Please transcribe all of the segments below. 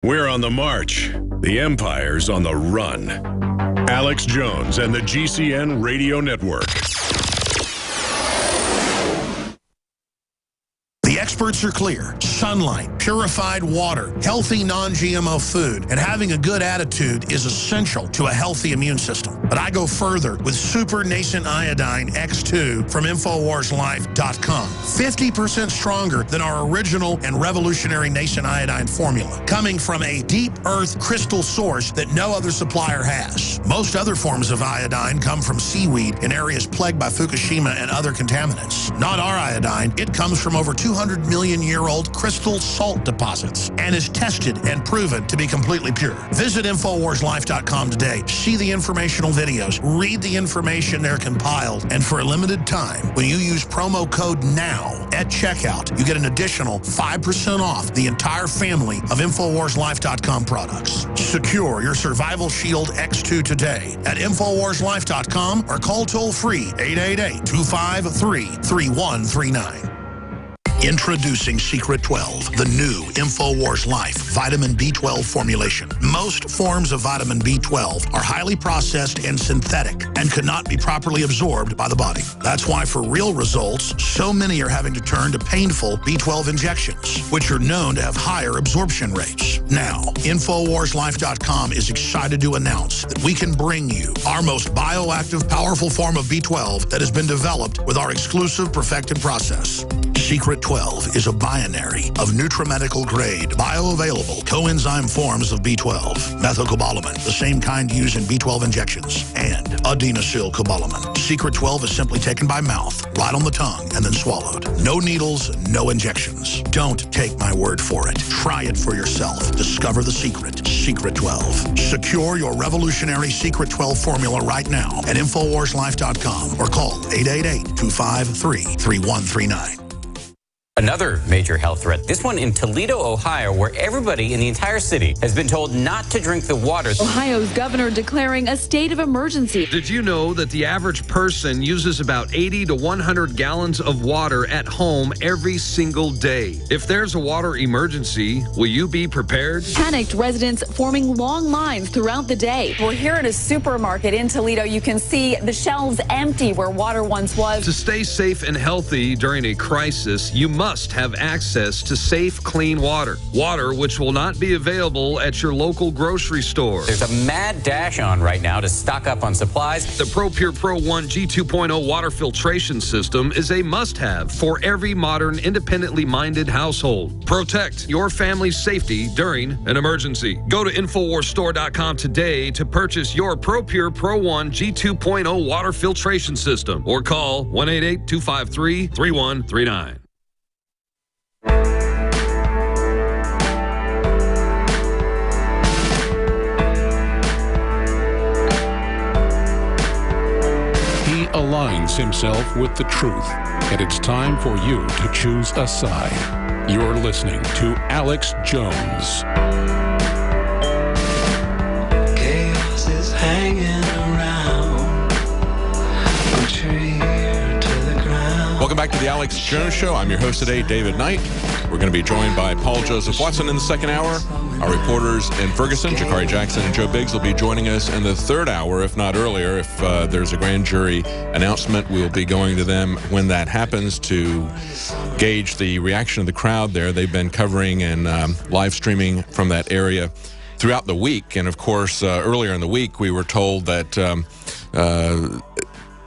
We're on the march. The Empire's on the run. Alex Jones and the GCN Radio Network. The experts are clear. Sunlight, purified water, healthy non-GMO food, and having a good attitude is essential to a healthy immune system. But I go further with Super Nascent Iodine X2 from InfoWarsLife.com. 50% stronger than our original and revolutionary Nascent Iodine formula, coming from a deep earth crystal source that no other supplier has. Most other forms of iodine come from seaweed in areas plagued by Fukushima and other contaminants. Not our iodine. It comes from over 200-million-year-old crystal salt deposits and is tested and proven to be completely pure. Visit InfoWarsLife.com today. See the informational videos. Read the information they're compiled. And for a limited time, when you use promo code NOW at checkout, you get an additional 5% off the entire family of InfoWarsLife.com products. Secure your Survival Shield X2 today at InfoWarsLife.com or call toll-free 888-253-3139. Introducing Secret 12, the new InfoWars Life vitamin B12 formulation. Most forms of vitamin B12 are highly processed and synthetic and could not be properly absorbed by the body. That's why for real results, so many are having to turn to painful B12 injections, which are known to have higher absorption rates. Now, InfoWarsLife.com is excited to announce that we can bring you our most bioactive, powerful form of B12 that has been developed with our exclusive perfected process. Secret 12 is a binary of nutramedical-grade, bioavailable coenzyme forms of B12, methylcobalamin, the same kind used in B12 injections, and adenosylcobalamin. Secret 12 is simply taken by mouth, right on the tongue, and then swallowed. No needles, no injections. Don't take my word for it. Try it for yourself. Discover the secret. Secret 12. Secure your revolutionary Secret 12 formula right now at InfoWarsLife.com or call 888-253-3139. Another major health threat, this one in Toledo, Ohio, where everybody in the entire city has been told not to drink the water. Ohio's governor declaring a state of emergency. Did you know that the average person uses about 80 to 100 gallons of water at home every single day? If there's a water emergency, will you be prepared? Panicked residents forming long lines throughout the day. We're here at a supermarket in Toledo. You can see the shelves empty where water once was. To stay safe and healthy during a crisis, you must have access to safe, clean water. Water which will not be available at your local grocery store. There's a mad dash on right now to stock up on supplies. The ProPure Pro 1 G2.0 water filtration system is a must-have for every modern, independently minded household. Protect your family's safety during an emergency. Go to InfoWarsStore.com today to purchase your ProPure Pro 1 G2.0 water filtration system or call 1-888-253-3139. Aligns himself with the truth, and it's time for you to choose a side. You're listening to Alex Jones. Chaos is hanging around. I'm treed to the ground. Welcome back to the Alex Jones Show. I'm your host today, David Knight. We're going to be joined by Paul Joseph Watson in the second hour. Our reporters in Ferguson, Jakari Jackson and Joe Biggs, will be joining us in the third hour, if not earlier. If there's a grand jury announcement, we'll be going to them when that happens to gauge the reaction of the crowd there. They've been covering and live streaming from that area throughout the week. And, of course, earlier in the week, we were told that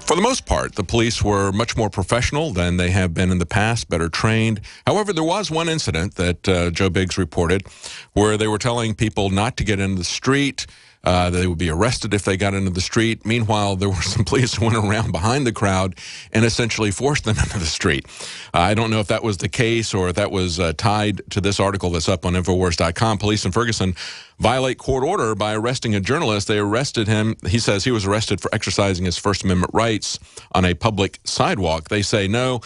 for the most part, the police were much more professional than they have been in the past, better trained. However, there was one incident that Joe Biggs reported where they were telling people not to get into the street. They would be arrested if they got into the street. Meanwhile, there were some police who went around behind the crowd and essentially forced them into the street. I don't know if that was the case or if that was tied to this article that's up on Infowars.com. Police in Ferguson violate court order by arresting a journalist. They arrested him. He says he was arrested for exercising his First Amendment rights on a public sidewalk. They say, no,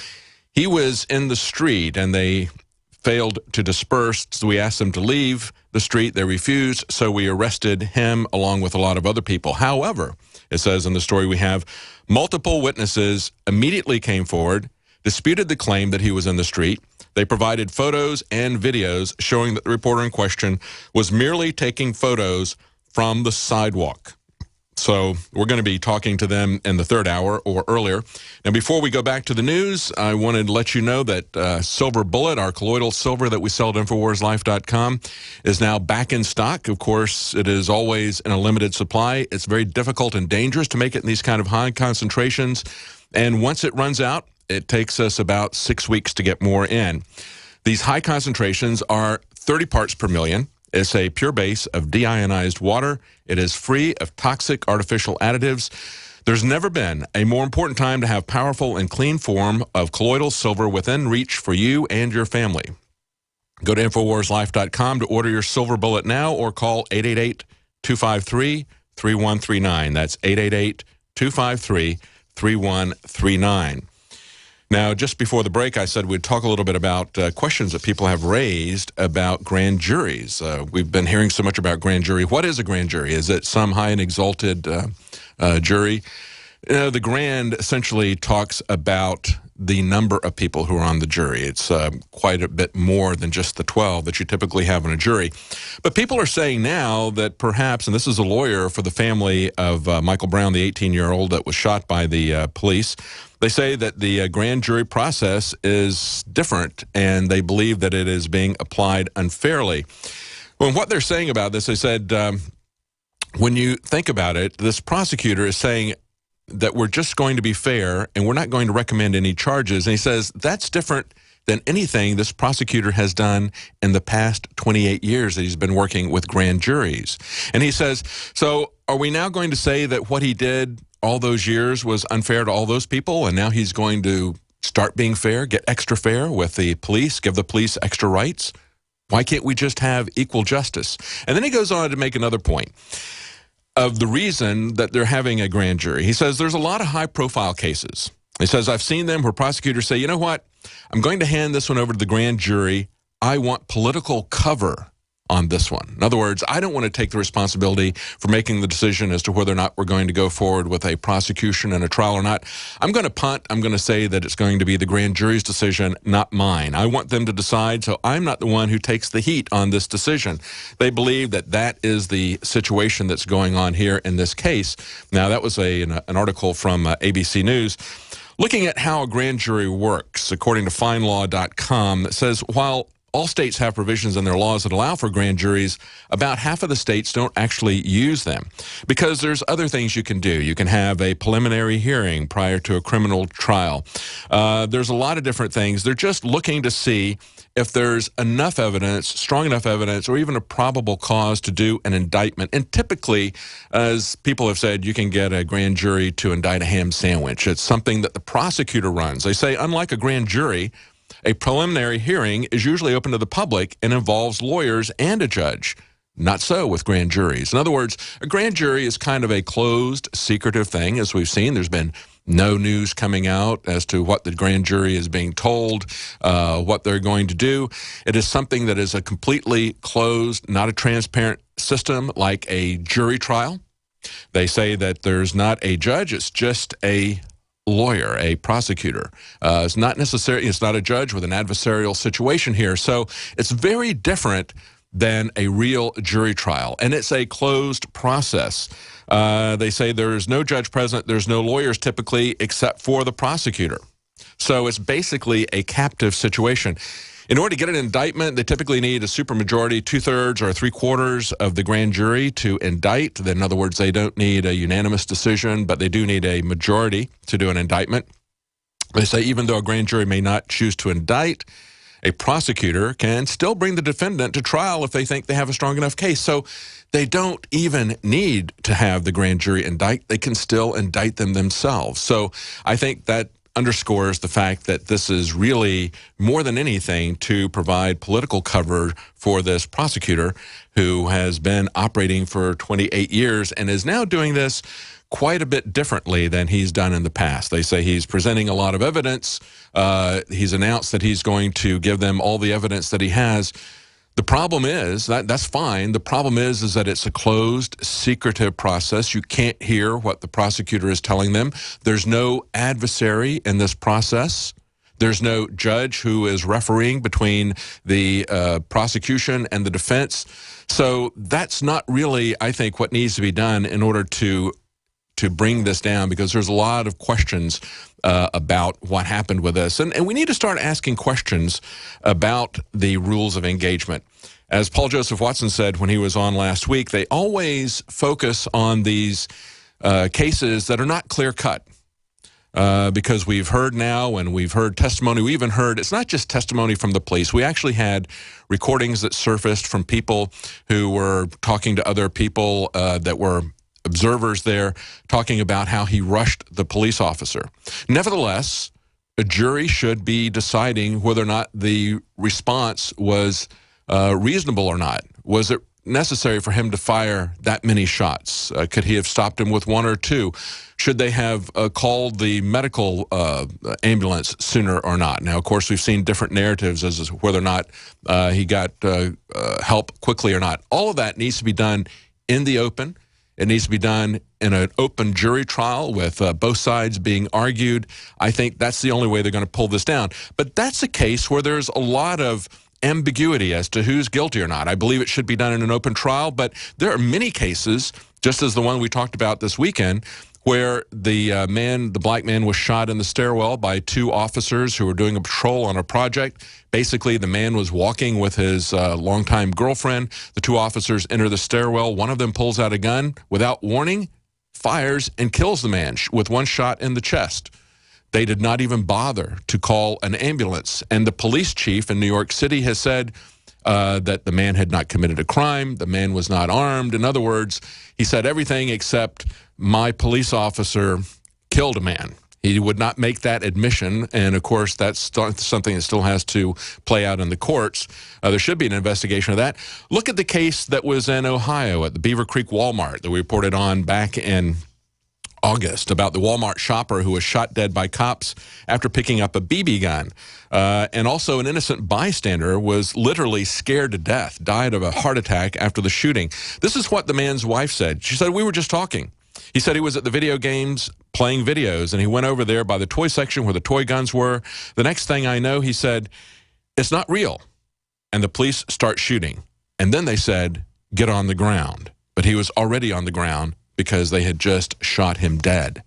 he was in the street and they failed to disperse. So we asked them to leave the street. They refused, so we arrested him along with a lot of other people. However, it says in the story we have, multiple witnesses immediately came forward disputed the claim that he was in the street. They provided photos and videos showing that the reporter in question was merely taking photos from the sidewalk. So we're going to be talking to them in the third hour or earlier. Now, before we go back to the news, I wanted to let you know that Silver Bullet, our colloidal silver that we sell at InfoWarsLife.com, is now back in stock. Of course, it is always in a limited supply. It's very difficult and dangerous to make it in these kind of high concentrations. And once it runs out, it takes us about 6 weeks to get more in. These high concentrations are 30 parts per million. It's a pure base of deionized water. It is free of toxic artificial additives. There's never been a more important time to have powerful and clean form of colloidal silver within reach for you and your family. Go to InfoWarsLife.com to order your Silver Bullet now or call 888-253-3139. That's 888-253-3139. Now, just before the break, I said we'd talk a little bit about questions that people have raised about grand juries. We've been hearing so much about grand jury. What is a grand jury? Is it some high and exalted jury? The grand essentially talks about the number of people who are on the jury. It's quite a bit more than just the 12 that you typically have in a jury. But people are saying now that perhaps, and this is a lawyer for the family of Michael Brown, the 18-year-old that was shot by the police, they say that the grand jury process is different, and they believe that it is being applied unfairly. Well, what they're saying about this, they said, when you think about it, this prosecutor is saying that we're just going to be fair and we're not going to recommend any charges. And he says that's different than anything this prosecutor has done in the past 28 years that he's been working with grand juries. And he says, so are we now going to say that what he did all those years was unfair to all those people, and now he's going to start being fair, get extra fair with the police, give the police extra rights? Why can't we just have equal justice? And then he goes on to make another point of the reason that they're having a grand jury. He says there's a lot of high-profile cases. He says, I've seen them where prosecutors say, you know what, I'm going to hand this one over to the grand jury. I want political cover on this one. In other words, I don't want to take the responsibility for making the decision as to whether or not we're going to go forward with a prosecution and a trial or not. I'm going to punt. I'm going to say that it's going to be the grand jury's decision, not mine. I want them to decide, so I'm not the one who takes the heat on this decision. They believe that that is the situation that's going on here in this case. Now, that was an article from ABC News. Looking at how a grand jury works, according to FindLaw.com, it says while all states have provisions in their laws that allow for grand juries, about half of the states don't actually use them because there's other things you can do. You can have a preliminary hearing prior to a criminal trial. There's a lot of different things. They're just looking to see if there's enough evidence, strong enough evidence, or even a probable cause to do an indictment. And typically, as people have said, you can get a grand jury to indict a ham sandwich. It's something that the prosecutor runs. They say, unlike a grand jury, a preliminary hearing is usually open to the public and involves lawyers and a judge. Not so with grand juries. In other words, a grand jury is kind of a closed, secretive thing. As we've seen, there's been no news coming out as to what the grand jury is being told, what they're going to do. It is something that is a completely closed, not a transparent system like a jury trial. They say that there's not a judge, it's just a lawyer, a prosecutor. It's not necessarily, it's not a judge with an adversarial situation here. So it's very different than a real jury trial, and it's a closed process. They say there's no judge present, there's no lawyers typically except for the prosecutor. So it's basically a captive situation. In order to get an indictment, they typically need a supermajority, 2/3 or 3/4 of the grand jury to indict. In other words, they don't need a unanimous decision, but they do need a majority to do an indictment. They say even though a grand jury may not choose to indict, a prosecutor can still bring the defendant to trial if they think they have a strong enough case. So they don't even need to have the grand jury indict. They can still indict them themselves. So I think that underscores the fact that this is really more than anything to provide political cover for this prosecutor who has been operating for 28 years and is now doing this quite a bit differently than he's done in the past. They say he's presenting a lot of evidence. He's announced that he's going to give them all the evidence that he has. The problem is, that's fine. The problem is that it's a closed, secretive process. You can't hear what the prosecutor is telling them. There's no adversary in this process. There's no judge who is refereeing between the prosecution and the defense. So that's not really, I think, what needs to be done in order to bring this down, because there's a lot of questions about what happened with this. And we need to start asking questions about the rules of engagement. As Paul Joseph Watson said when he was on last week, they always focus on these cases that are not clear-cut. Because we've heard now, and we've heard testimony, we even heard, it's not just testimony from the police. We actually had recordings that surfaced from people who were talking to other people that were observers there, talking about how he rushed the police officer. Nevertheless, a jury should be deciding whether or not the response was reasonable or not. Was it necessary for him to fire that many shots? Could he have stopped him with one or two? Should they have called the medical ambulance sooner or not? Now, of course, we've seen different narratives as to whether or not he got help quickly or not. All of that needs to be done in the open. It needs to be done in an open jury trial with both sides being argued. I think that's the only way they're going to pull this down. But that's a case where there's a lot of ambiguity as to who's guilty or not. I believe it should be done in an open trial, but there are many cases, just as the one we talked about this weekend, where the black man was shot in the stairwell by two officers who were doing a patrol on a project. Basically, the man was walking with his longtime girlfriend. The two officers enter the stairwell. One of them pulls out a gun without warning, fires, and kills the man with one shot in the chest. They did not even bother to call an ambulance. And the police chief in New York City has said that the man had not committed a crime. The man was not armed. In other words, he said everything except my police officer killed a man. He would not make that admission, and of course that's something that still has to play out in the courts. There should be an investigation of that. Look at the case that was in Ohio at the Beaver Creek Walmart that we reported on back in August about the Walmart shopper who was shot dead by cops after picking up a BB gun. And also an innocent bystander was literally scared to death, died of a heart attack after the shooting. This is what the man's wife said. She said, "We were just talking." He said he was at the video games playing videos, and he went over there by the toy section where the toy guns were. The next thing I know, he said, "It's not real." And the police start shooting. And then they said, "Get on the ground." But he was already on the ground because they had just shot him dead.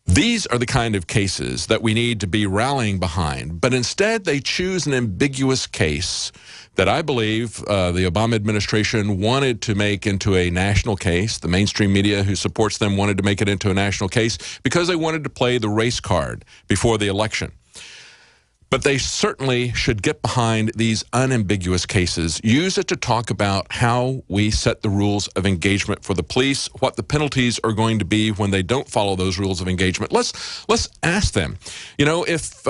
These are the kind of cases that we need to be rallying behind, but instead they choose an ambiguous case that I believe the Obama administration wanted to make into a national case. The mainstream media who supports them wanted to make it into a national case because they wanted to play the race card before the election. But they certainly should get behind these unambiguous cases, use it to talk about how we set the rules of engagement for the police, what the penalties are going to be when they don't follow those rules of engagement. Let's ask them, you know, if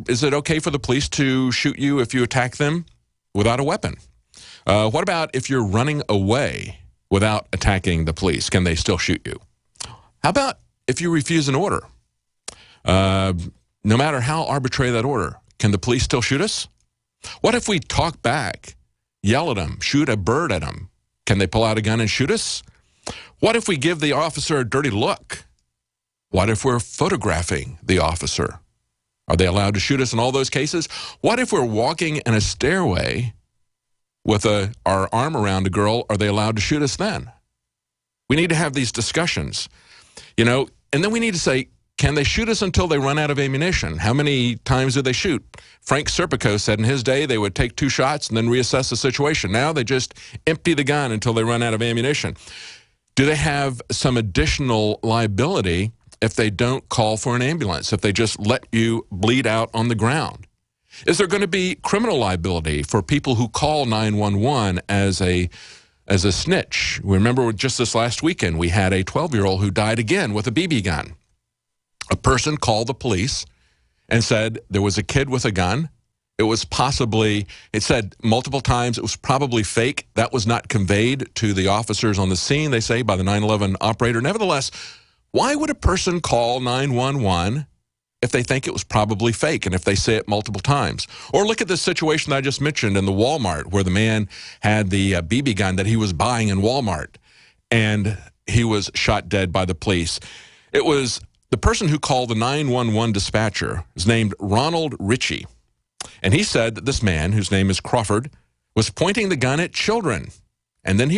is it okay for the police to shoot you if you attack them without a weapon? What about if you're running away without attacking the police? Can they still shoot you? How about if you refuse an order? No matter how arbitrary that order, can the police still shoot us? What if we talk back, yell at them, shoot a bird at them? Can they pull out a gun and shoot us? What if we give the officer a dirty look? What if we're photographing the officer? Are they allowed to shoot us in all those cases? What if we're walking in a stairway with our arm around a girl? Are they allowed to shoot us then? We need to have these discussions, you know, and then we need to say, can they shoot us until they run out of ammunition? How many times do they shoot? Frank Serpico said in his day they would take 2 shots and then reassess the situation. Now they just empty the gun until they run out of ammunition. Do they have some additional liability if they don't call for an ambulance, if they just let you bleed out on the ground? Is there going to be criminal liability for people who call 911 as a snitch? Remember just this last weekend we had a 12-year-old who died again with a BB gun. A person called the police and said there was a kid with a gun. It was possibly, it said multiple times, it was probably fake. That was not conveyed to the officers on the scene, they say, by the 911 operator. Nevertheless, why would a person call 911 if they think it was probably fake and if they say it multiple times? Or look at this situation that I just mentioned in the Walmart where the man had the BB gun that he was buying in Walmart and he was shot dead by the police. It was The person who called the 911 dispatcher is named Ronald Ritchie. And he said that this man, whose name is Crawford, was pointing the gun at children. And then he